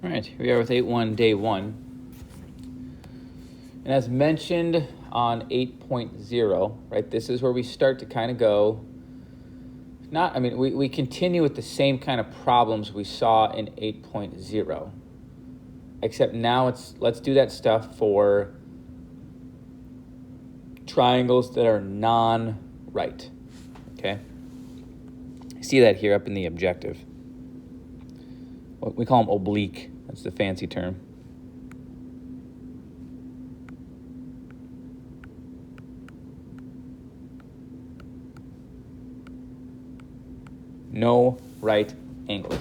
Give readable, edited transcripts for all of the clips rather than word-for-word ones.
All right, here we are with 8.1, day 1. And as mentioned on 8.0, right, this is where we start to kind of go, we continue with the same kind of problems we saw in 8.0, except now let's do that stuff for triangles that are non-right, okay? See that here up in the objective. We call them oblique. That's the fancy term. No right angle,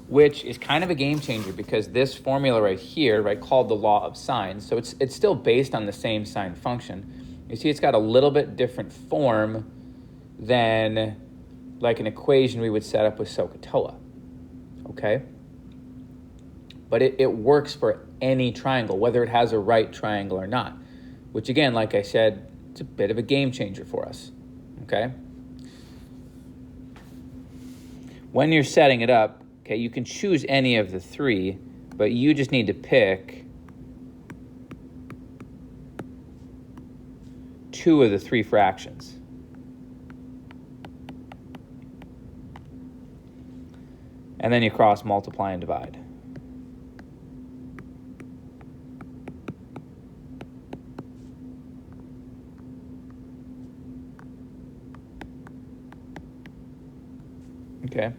which is kind of a game changer because this formula right here, right, called the law of sines, so it's still based on the same sine function. You see it's got a little bit different form than like an equation we would set up with SOHCAHTOA, okay? But it works for any triangle, whether it has a right triangle or not, which again, like I said, it's a bit of a game changer for us, okay? When you're setting it up, okay, you can choose any of the three, but you just need to pick two of the three fractions. And then you cross multiply and divide. Okay.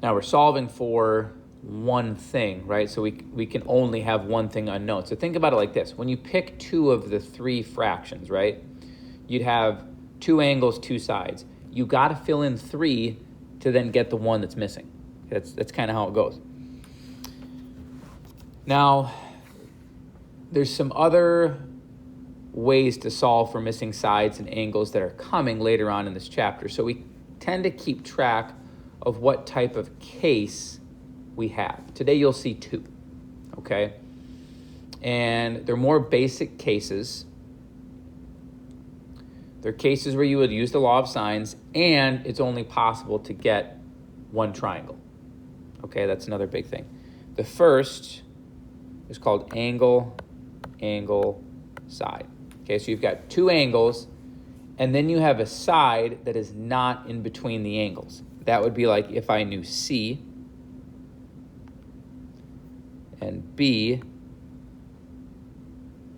Now we're solving for one thing, right? So we can only have one thing unknown. So think about it like this. When you pick two of the three fractions, right, you'd have two angles, two sides. You got to fill in three to then get the one that's missing. That's kind of how it goes. Now, there's some other ways to solve for missing sides and angles that are coming later on in this chapter. So we tend to keep track of what type of case we have. Today you'll see two, okay? And they're more basic cases. They're cases where you would use the law of sines and it's only possible to get one triangle. Okay, that's another big thing. The first is called angle, side. Okay, so you've got two angles, and then you have a side that is not in between the angles. That would be like if I knew C and B,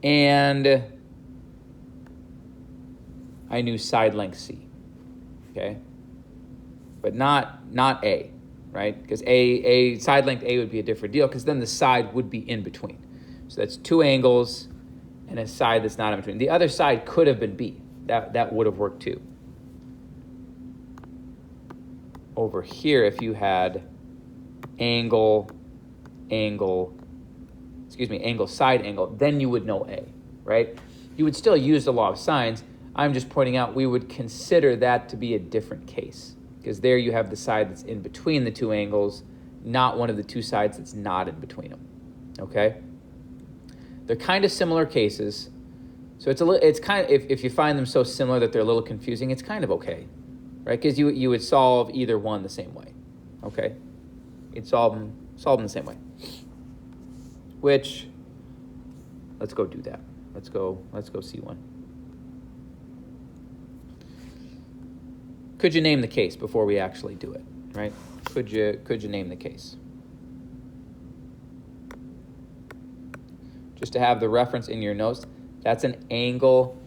and I knew side length C, okay? But not A, right? Because A side length A would be a different deal because then the side would be in between. So that's two angles and a side that's not in between. The other side could have been B. That would have worked too. Over here, if you had angle, side angle, then you would know A, right? You would still use the law of sines. I'm just pointing out we would consider that to be a different case because there you have the side that's in between the two angles, not one of the two sides that's not in between them, okay? They're kind of similar cases, so it's kind of, if you find them so similar that they're a little confusing, it's kind of okay, right? Because you would solve either one the same way, okay? You'd solve them the same way. Which, let's go do that. Let's go see one. Could you name the case before we actually do it, right? Could you name the case? Just to have the reference in your notes, that's an angle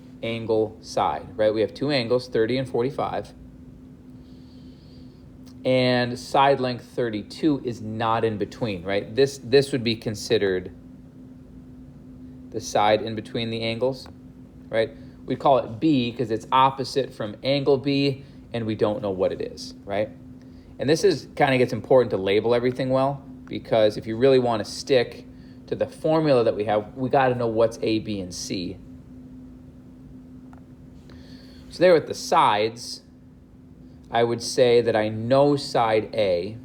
side, right? We have two angles, 30 and 45. And side length 32 is not in between, right? This would be considered the side in between the angles, right? We call it B because it's opposite from angle B, and we don't know what it is, right? And this is kind of gets important to label everything well, because if you really want to stick to the formula that we have, we got to know what's A, B, and C. So there with the sides, I would say that I know side A.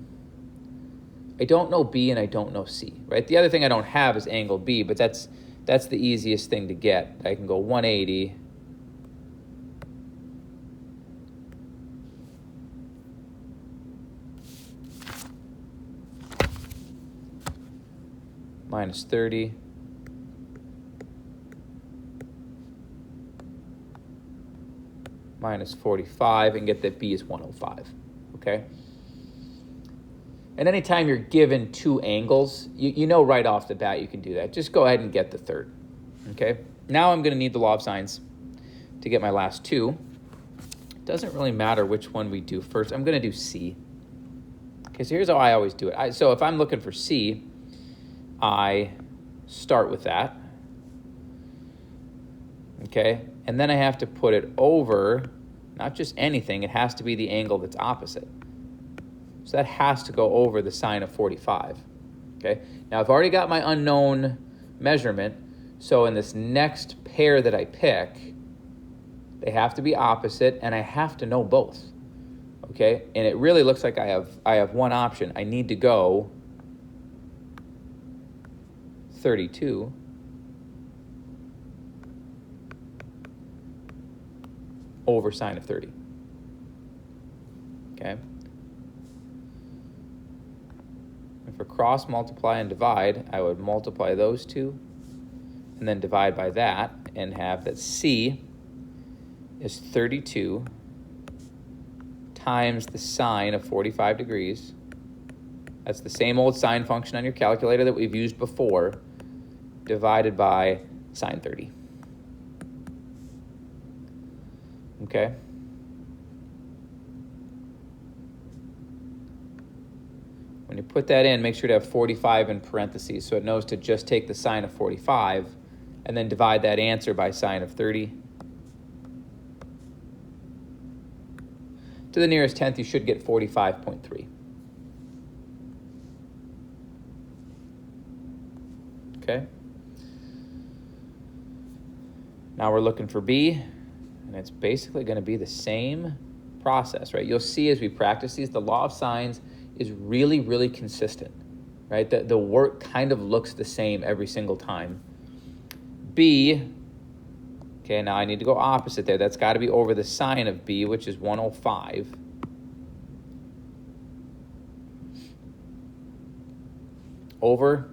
I don't know B and I don't know C, right? The other thing I don't have is angle B, but that's the easiest thing to get. I can go 180. minus 30 minus 45, and get that b is 105, okay? And anytime you're given two angles, you know right off the bat you can do that. Just go ahead and get the third, okay? Now I'm going to need the law of sines to get my last two. It doesn't really matter which one we do first. I'm going to do C. Okay, so here's how I always do it. So if I'm looking for C, I start with that, okay? And then I have to put it over, not just anything, it has to be the angle that's opposite. So that has to go over the sine of 45, okay? Now, I've already got my unknown measurement, so in this next pair that I pick, they have to be opposite, and I have to know both, okay? And it really looks like I have one option. I need to go 32 over sine of 30, okay? And for cross multiply and divide, I would multiply those two and then divide by that and have that C is 32 times the sine of 45 degrees. That's the same old sine function on your calculator that we've used before, divided by sine 30. Okay? When you put that in, make sure to have 45 in parentheses so it knows to just take the sine of 45 and then divide that answer by sine of 30. To the nearest tenth, you should get 45.3. Okay? Now we're looking for B, and it's basically going to be the same process, right? You'll see as we practice these, the law of sines is really, really consistent, right? The work kind of looks the same every single time. B, okay, now I need to go opposite there. That's got to be over the sine of B, which is 105. Over,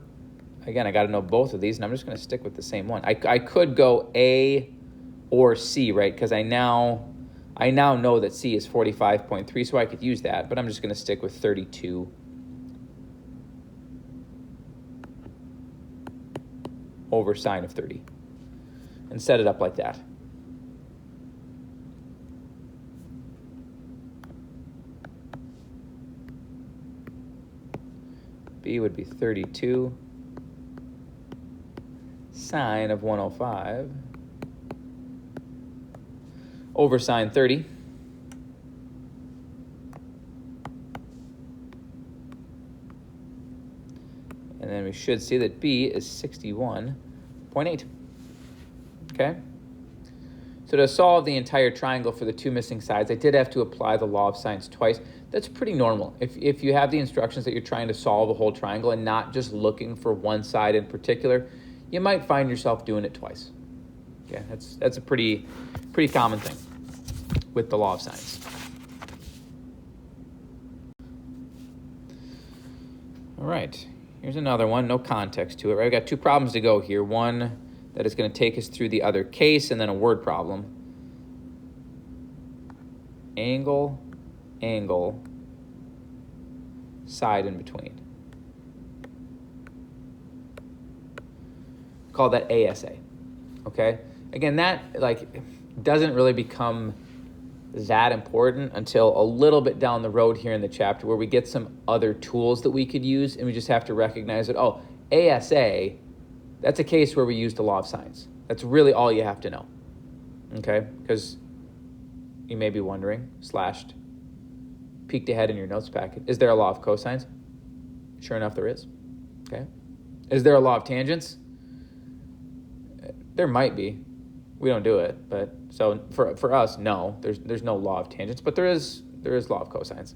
again, I got to know both of these, and I'm just going to stick with the same one. I could go A or C, right? Because I now know that C is 45.3, so I could use that, but I'm just going to stick with 32 over sine of 30 and set it up like that. B would be 32 sine of 105 over sine 30. And then we should see that B is 61.8. Okay? So to solve the entire triangle for the two missing sides, I did have to apply the law of sines twice. That's pretty normal. If you have the instructions that you're trying to solve a whole triangle and not just looking for one side in particular, you might find yourself doing it twice. Okay, that's a pretty common thing with the law of sines. All right, here's another one, no context to it, right? We've got two problems to go here. One that is going to take us through the other case, and then a word problem. Angle, angle, side in between. Call that ASA, okay? Again, that doesn't really become that important until a little bit down the road here in the chapter where we get some other tools that we could use, and we just have to recognize that, oh, ASA, that's a case where we use the law of sines. That's really all you have to know, okay? Because you may be wondering, peeked ahead in your notes packet, is there a law of cosines? Sure enough, there is, okay? Is there a law of tangents? There might be. We don't do it, but so for us, no, there's no law of tangents, but there is law of cosines.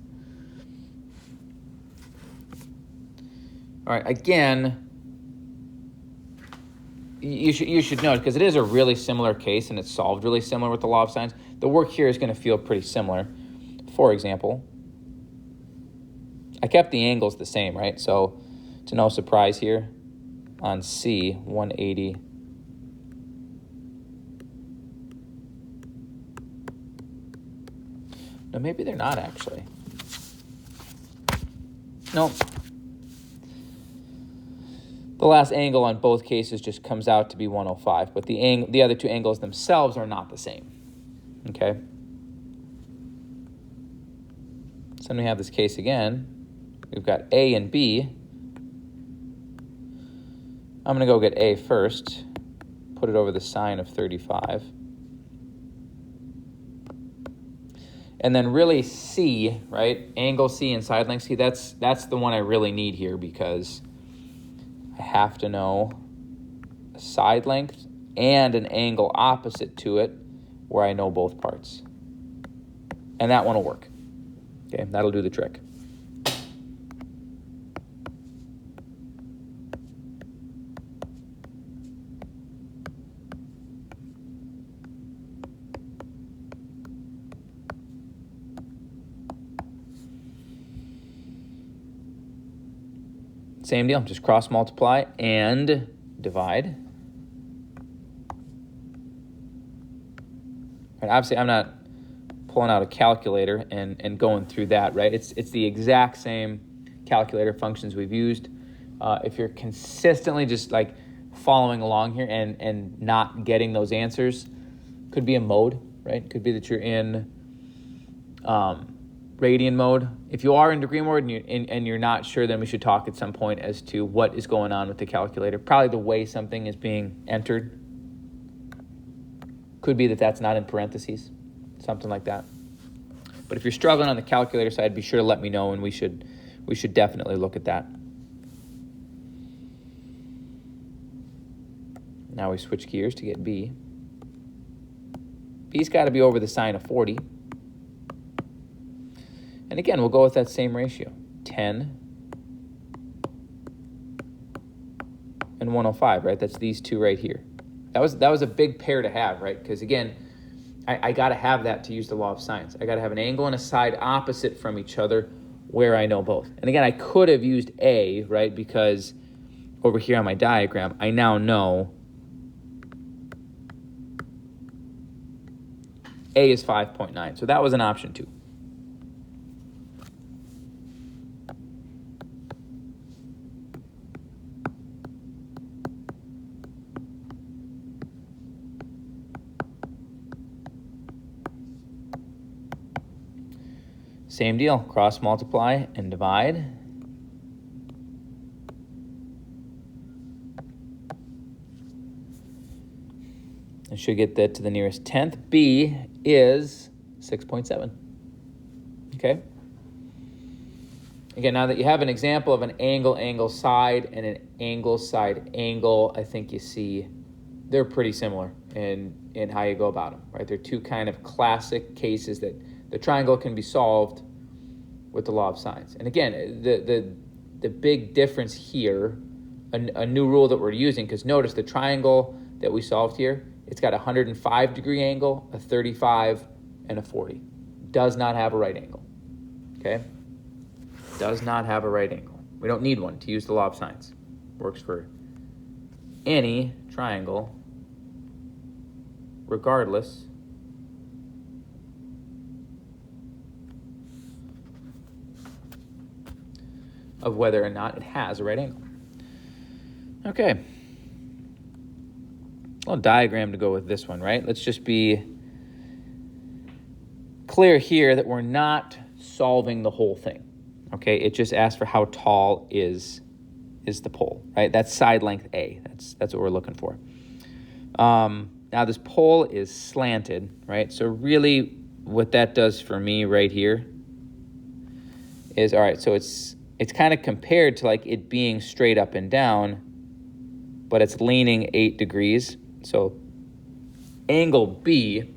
All right, again, you should note, because it is a really similar case and it's solved really similar with the law of sines, the work here is going to feel pretty similar. For example, I kept the angles the same, right? So to no surprise here, on C, 180. No, maybe they're not actually. No. The last angle on both cases just comes out to be 105, but the other two angles themselves are not the same. Okay? So then we have this case again. We've got A and B. I'm going to go get A first, put it over the sine of 35. And then really C, right? Angle C and side length C, that's the one I really need here because I have to know a side length and an angle opposite to it where I know both parts. And that one will work. Okay, that'll do the trick. Same deal, just cross multiply and divide. And obviously I'm not pulling out a calculator and going through that, right? It's the exact same calculator functions we've used. If you're consistently just like following along here and not getting those answers, could be a mode, right? Could be that you're in radian mode. If you are in degree mode and you're not sure, then we should talk at some point as to what is going on with the calculator. Probably the way something is being entered. Could be that that's not in parentheses, something like that. But if you're struggling on the calculator side, be sure to let me know, and we should definitely look at that. Now we switch gears to get B. B's got to be over the sine of 40. And again, we'll go with that same ratio, 10 and 105, right? That's these two right here. That was a big pair to have, right? Because again, I got to have that to use the law of sines. I got to have an angle and a side opposite from each other where I know both. And again, I could have used A, right? Because over here on my diagram, I now know A is 5.9. So that was an option too. Same deal, cross multiply and divide. I should get that to the nearest tenth. B is 6.7. Okay? Again, now that you have an example of an angle, angle, side, and an angle, side, angle, I think you see they're pretty similar in how you go about them, right? They're two kind of classic cases that the triangle can be solved with the law of sines. And again, the big difference here, a new rule that we're using, because notice the triangle that we solved here, it's got a 105 degree angle, a 35, and a 40. Does not have a right angle, okay? Does not have a right angle. We don't need one to use the law of sines. Works for any triangle, regardless of whether or not it has a right angle. Okay. A little diagram to go with this one, right? Let's just be clear here that we're not solving the whole thing. Okay, it just asks for how tall is the pole, right? That's side length A. That's what we're looking for. Now this pole is slanted, right? So really what that does for me right here is, all right, so it's kind of compared to like it being straight up and down, but it's leaning 8 degrees. So angle B,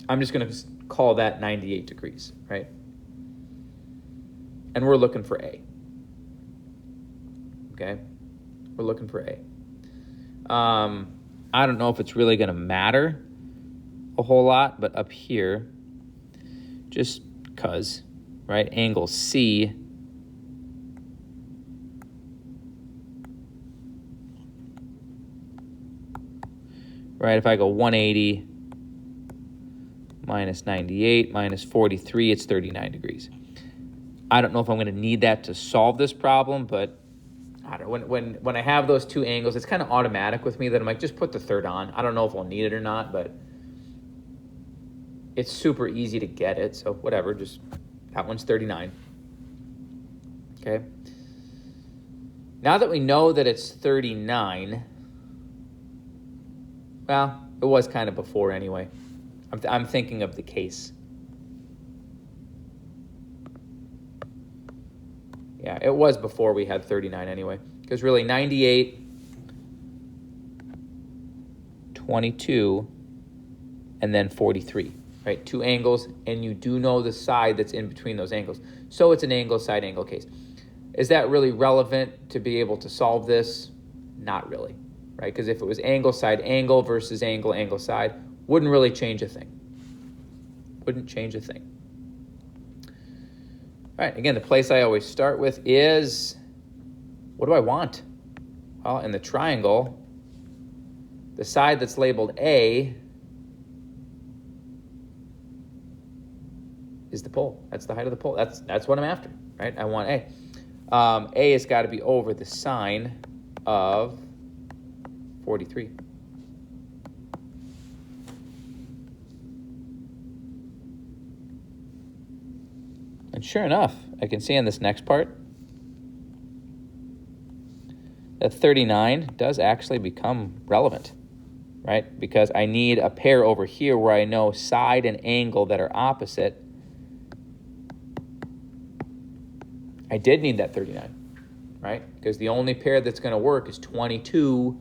I'm just going to call that 98 degrees, right? And we're looking for A. Okay? We're looking for A. I don't know if it's really going to matter a whole lot, but up here, just because, right? Angle C right? If I go 180 minus 98 minus 43, it's 39 degrees. I don't know if I'm going to need that to solve this problem, but I don't know. When I have those two angles, it's kind of automatic with me that I'm like, just put the third on. I don't know if I'll need it or not, but it's super easy to get it. So whatever, just that one's 39. Okay. Now that we know that it's 39, well, it was kind of before anyway. I'm thinking of the case. Yeah, it was before we had 39 anyway. Because really 98, 22, and then 43, right? Two angles, and you do know the side that's in between those angles. So it's an angle, side angle case. Is that really relevant to be able to solve this? Not really, right? Because if it was angle, side angle versus angle, angle, side, wouldn't really change a thing. Wouldn't change a thing. All right, again, the place I always start with is, what do I want? Well, in the triangle, the side that's labeled A is the pole. That's the height of the pole. That's what I'm after, right? I want A. A has got to be over the sine of 43. And sure enough, I can see in this next part that 39 does actually become relevant, right? Because I need a pair over here where I know side and angle that are opposite. I did need that 39, right? Because the only pair that's going to work is 22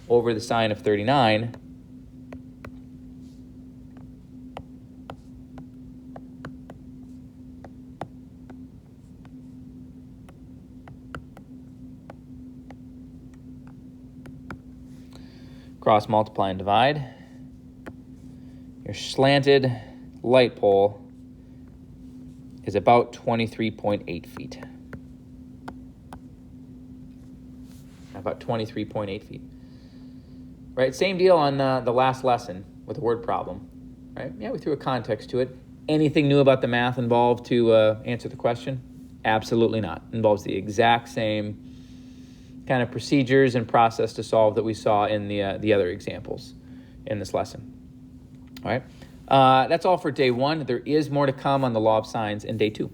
over the sine of 39. Cross, multiply, and divide. Your slanted light pole is about 23.8 feet. About 23.8 feet. Right, same deal on the last lesson with the word problem. Right, yeah, we threw a context to it. Anything new about the math involved to answer the question? Absolutely not. Involves the exact same kind of procedures and process to solve that we saw in the other examples in this lesson. All right, that's all for day one. There is more to come on the law of sines in day two.